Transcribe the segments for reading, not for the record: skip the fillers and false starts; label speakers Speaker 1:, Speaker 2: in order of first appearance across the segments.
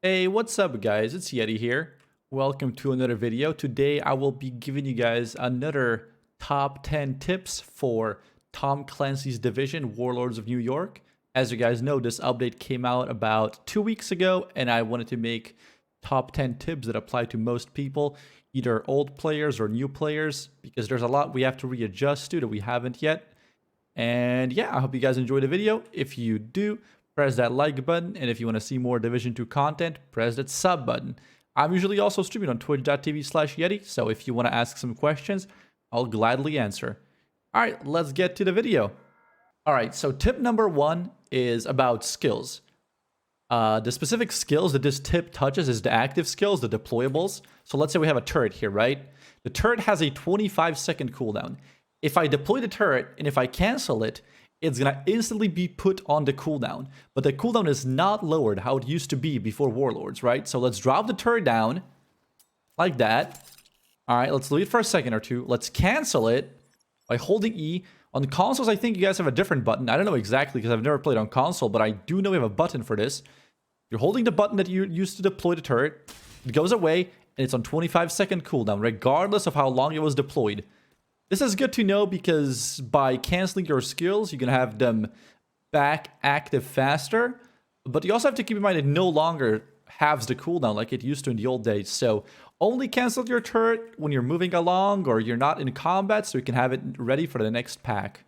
Speaker 1: Hey, what's up guys? It's Yeti here. Welcome to another video. Today I will be giving you guys another top 10 tips for Tom Clancy's Division, Warlords of New York. As you guys know, this update came out about 2 weeks ago and I wanted to make top 10 tips that apply to most people, either old players or new players, because there's a lot we have to readjust to that we haven't yet. And yeah, I hope you guys enjoyed the video. If you do, press that like button. And if you want to see more Division 2 content, press that sub button. I'm usually also streaming on twitch.tv/Yeti, so if you want to ask some questions, I'll gladly answer. All right, let's get to the video. All right, so tip number 1 is about skills. The specific skills that this tip touches is the active skills, the deployables. So let's say we have a turret here, right? The turret has a 25-second cooldown. If I deploy the turret and if I cancel it, it's gonna instantly be put on the cooldown. But the cooldown is not lowered how it used to be before Warlords, right? So let's drop the turret down like that. All right, let's leave it for a second or two. Let's cancel it by holding E. On consoles, I think you guys have a different button. I don't know exactly because I've never played on console, but I do know we have a button for this. You're holding the button that you used to deploy the turret. It goes away, and it's on 25-second cooldown, regardless of how long it was deployed. This is good to know because by canceling your skills, you can have them back active faster. But you also have to keep in mind it no longer halves the cooldown like it used to in the old days. So only cancel your turret when you're moving along or you're not in combat so you can have it ready for the next pack.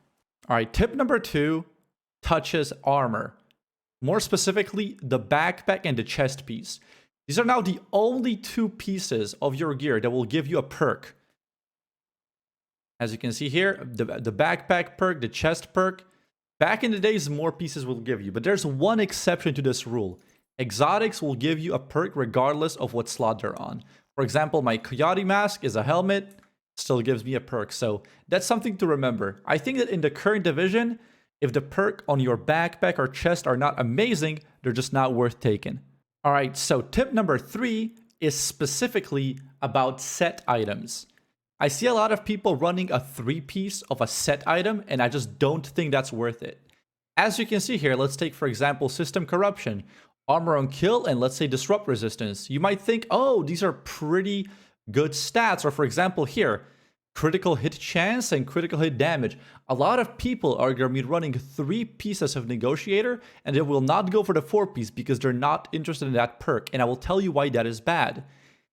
Speaker 1: All right, tip number 2 touches armor. More specifically, the backpack and the chest piece. These are now the only 2 pieces of your gear that will give you a perk. As you can see here, the backpack perk, the chest perk. Back in the days, more pieces will give you. But there's one exception to this rule. Exotics will give you a perk regardless of what slot they're on. For example, my Coyote mask is a helmet. Still gives me a perk. So that's something to remember. I think that in the current division, if the perk on your backpack or chest are not amazing, they're just not worth taking. All right, so tip number 3 is specifically about set items. I see a lot of people running a 3-piece of a set item, and I just don't think that's worth it. As you can see here, let's take, for example, System Corruption, Armor on Kill, and let's say Disrupt Resistance. You might think, oh, these are pretty good stats. Or for example here, Critical Hit Chance and Critical Hit Damage. A lot of people are going to be running 3 pieces of Negotiator, and they will not go for the 4-piece because they're not interested in that perk. And I will tell you why that is bad.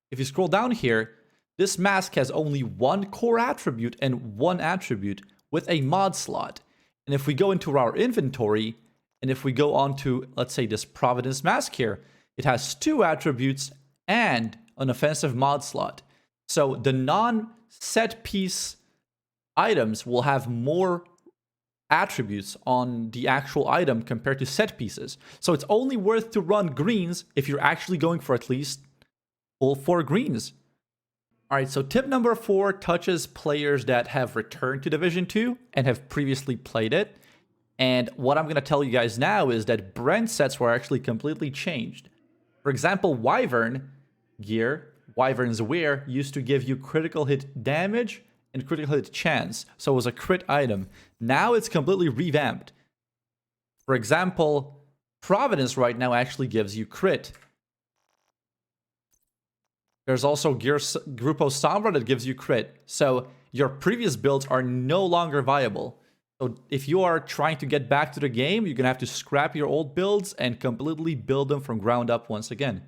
Speaker 1: If you scroll down here, this mask has only 1 core attribute and 1 attribute with a mod slot. And if we go into our inventory, and if we go on to, let's say, this Providence mask here, it has 2 attributes and an offensive mod slot. So the non-set piece items will have more attributes on the actual item compared to set pieces. So it's only worth to run greens if you're actually going for at least full 4 greens. All right, so tip number 4 touches players that have returned to Division 2 and have previously played it. And what I'm going to tell you guys now is that Brent sets were actually completely changed. For example, Wyvern gear, Wyvern's wear, used to give you critical hit damage and critical hit chance. So it was a crit item. Now it's completely revamped. For example, Providence right now actually gives you crit. There's also Grupo Sombra that gives you crit. So your previous builds are no longer viable. So if you are trying to get back to the game, you're going to have to scrap your old builds and completely build them from ground up once again.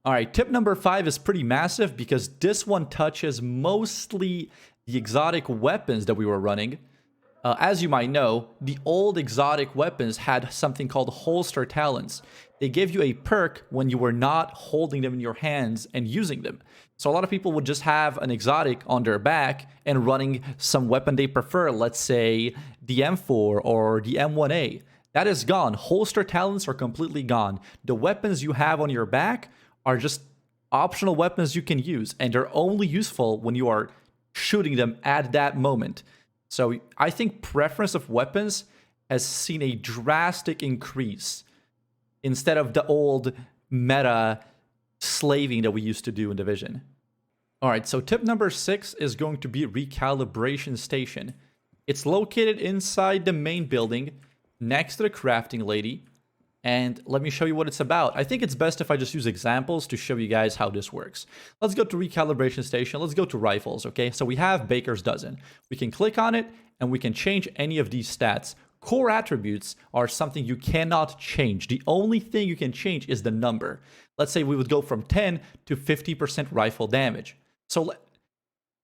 Speaker 1: All right, tip number 5 is pretty massive because this one touches mostly the exotic weapons that we were running. As you might know, the old exotic weapons had something called holster talents. They gave you a perk when you were not holding them in your hands and using them. So a lot of people would just have an exotic on their back and running some weapon they prefer, let's say the M4 or the M1A. That is gone. Holster talents are completely gone. The weapons you have on your back are just optional weapons you can use, and they're only useful when you are shooting them at that moment. So I think preference of weapons has seen a drastic increase instead of the old meta slaving that we used to do in Division. All right, so tip number 6 is going to be Recalibration Station. It's located inside the main building next to the crafting lady. And let me show you what it's about. I think it's best if I just use examples to show you guys how this works. Let's go to Recalibration Station. Let's go to rifles, okay? So we have Baker's Dozen. We can click on it, and we can change any of these stats. Core attributes are something you cannot change. The only thing you can change is the number. Let's say we would go from 10 to 50% rifle damage. So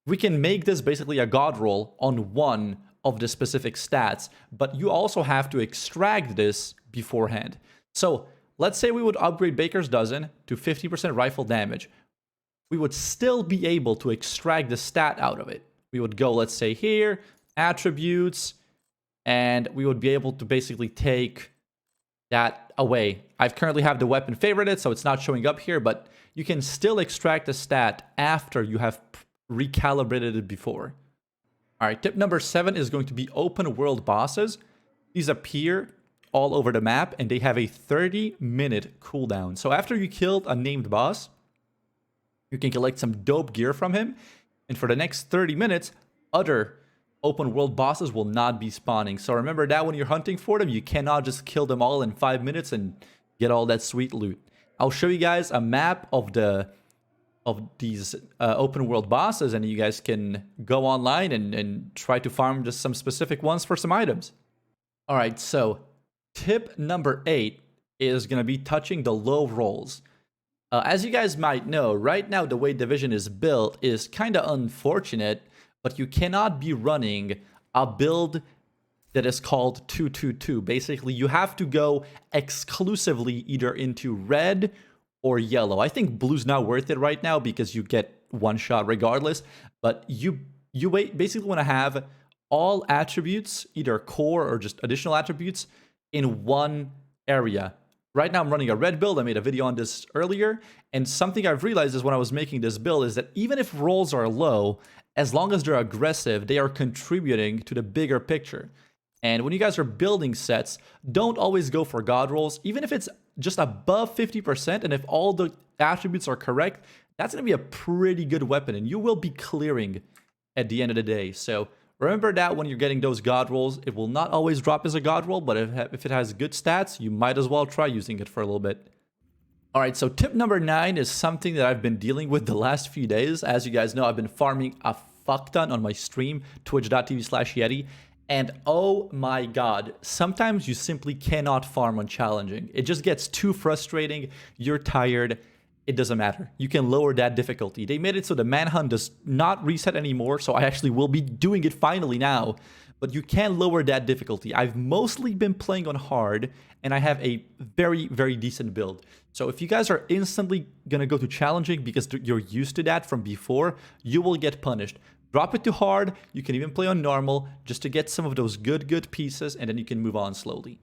Speaker 1: we can make this basically a god roll on one of the specific stats, but you also have to extract this beforehand. So let's say we would upgrade Baker's Dozen to 50% rifle damage. We would still be able to extract the stat out of it. We would go, let's say here, attributes, and we would be able to basically take that away. I currently have the weapon favorited, so it's not showing up here, but you can still extract the stat after you have recalibrated it before. All right, tip number 7 is going to be open world bosses. These appear all over the map, and they have a 30-minute cooldown. So after you killed a named boss, you can collect some dope gear from him, and for the next 30 minutes, other open world bosses will not be spawning. So remember that when you're hunting for them, you cannot just kill them all in 5 minutes and get all that sweet loot. I'll show you guys a map of these open world bosses, and you guys can go online and try to farm just some specific ones for some items. All right, so tip number 8 is going to be touching the low rolls. As you guys might know, right now the way Division is built is kind of unfortunate, but you cannot be running a build that is called 2-2-2. Basically, you have to go exclusively either into red or yellow. I think blue's not worth it right now because you get one shot regardless, but you basically want to have all attributes, either core or just additional attributes, in one area. Right now I'm running a red build. I made a video on this earlier, and something I've realized is when I was making this build is that even if rolls are low, as long as they're aggressive, they are contributing to the bigger picture. And when you guys are building sets, don't always go for god rolls, even if it's just above 50%, and if all the attributes are correct, that's going to be a pretty good weapon, and you will be clearing at the end of the day. So remember that when you're getting those god rolls, it will not always drop as a god roll, but if it has good stats, you might as well try using it for a little bit. All right, so tip number 9 is something that I've been dealing with the last few days. As you guys know, I've been farming a fuck ton on my stream, twitch.tv/Yeti. And oh my god, sometimes you simply cannot farm on challenging. It just gets too frustrating. You're tired. It doesn't matter. You can lower that difficulty. They made it so the manhunt does not reset anymore, so I actually will be doing it finally now. But you can lower that difficulty. I've mostly been playing on hard, and I have a very, very decent build. So if you guys are instantly going to go to challenging because you're used to that from before, you will get punished. Drop it to hard. You can even play on normal just to get some of those good pieces, and then you can move on slowly.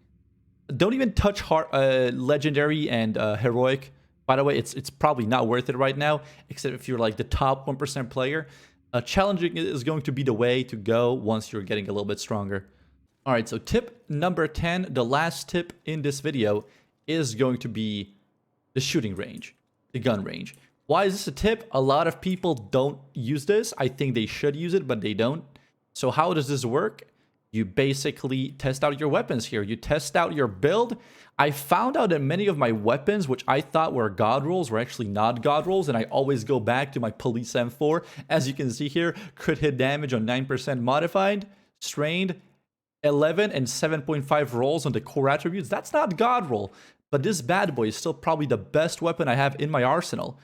Speaker 1: Don't even touch hard, legendary and heroic. By the way, it's probably not worth it right now, except if you're like the top 1% player. Challenging is going to be the way to go once you're getting a little bit stronger. All right, so tip number 10, the last tip in this video, is going to be the shooting range, the gun range. Why is this a tip? A lot of people don't use this. I think they should use it, but they don't. So how does this work? You basically test out your weapons here. You test out your build. I found out that many of my weapons, which I thought were god rolls, were actually not god rolls, and I always go back to my Police M4. As you can see here, crit hit damage on 9% modified, strained, 11 and 7.5 rolls on the core attributes. That's not god roll, but this bad boy is still probably the best weapon I have in my arsenal.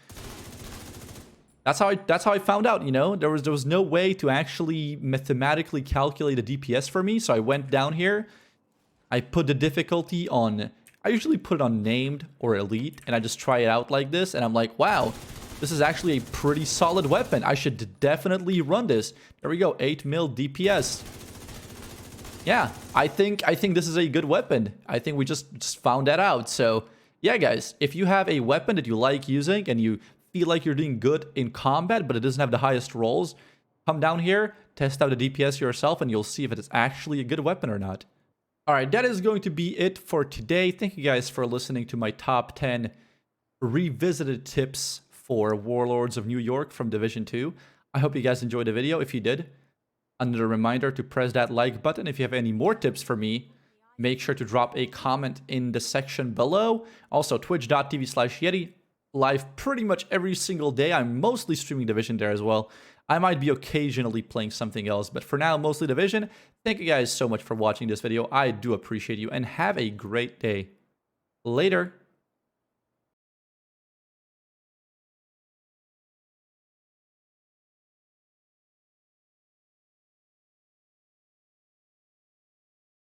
Speaker 1: That's how I found out, you know. There was no way to actually mathematically calculate a DPS for me, so I went down here. I put the difficulty on, I usually put it on named or elite, and I just try it out like this, and I'm like, wow, this is actually a pretty solid weapon. I should definitely run this. There we go, 8 mil DPS. Yeah, I think this is a good weapon. I think we just found that out. So yeah, guys, if you have a weapon that you like using and you feel like you're doing good in combat, but it doesn't have the highest rolls, come down here, test out the DPS yourself, and you'll see if it is actually a good weapon or not. All right, that is going to be it for today. Thank you guys for listening to my top 10 revisited tips for Warlords of New York from Division 2. I hope you guys enjoyed the video. If you did, another reminder to press that like button. If you have any more tips for me, make sure to drop a comment in the section below. Also, twitch.tv/Yeti, live pretty much every single day. I'm mostly streaming Division there as well. I might be occasionally playing something else, but for now, mostly Division. Thank you guys so much for watching this video. I do appreciate you, and have a great day. Later.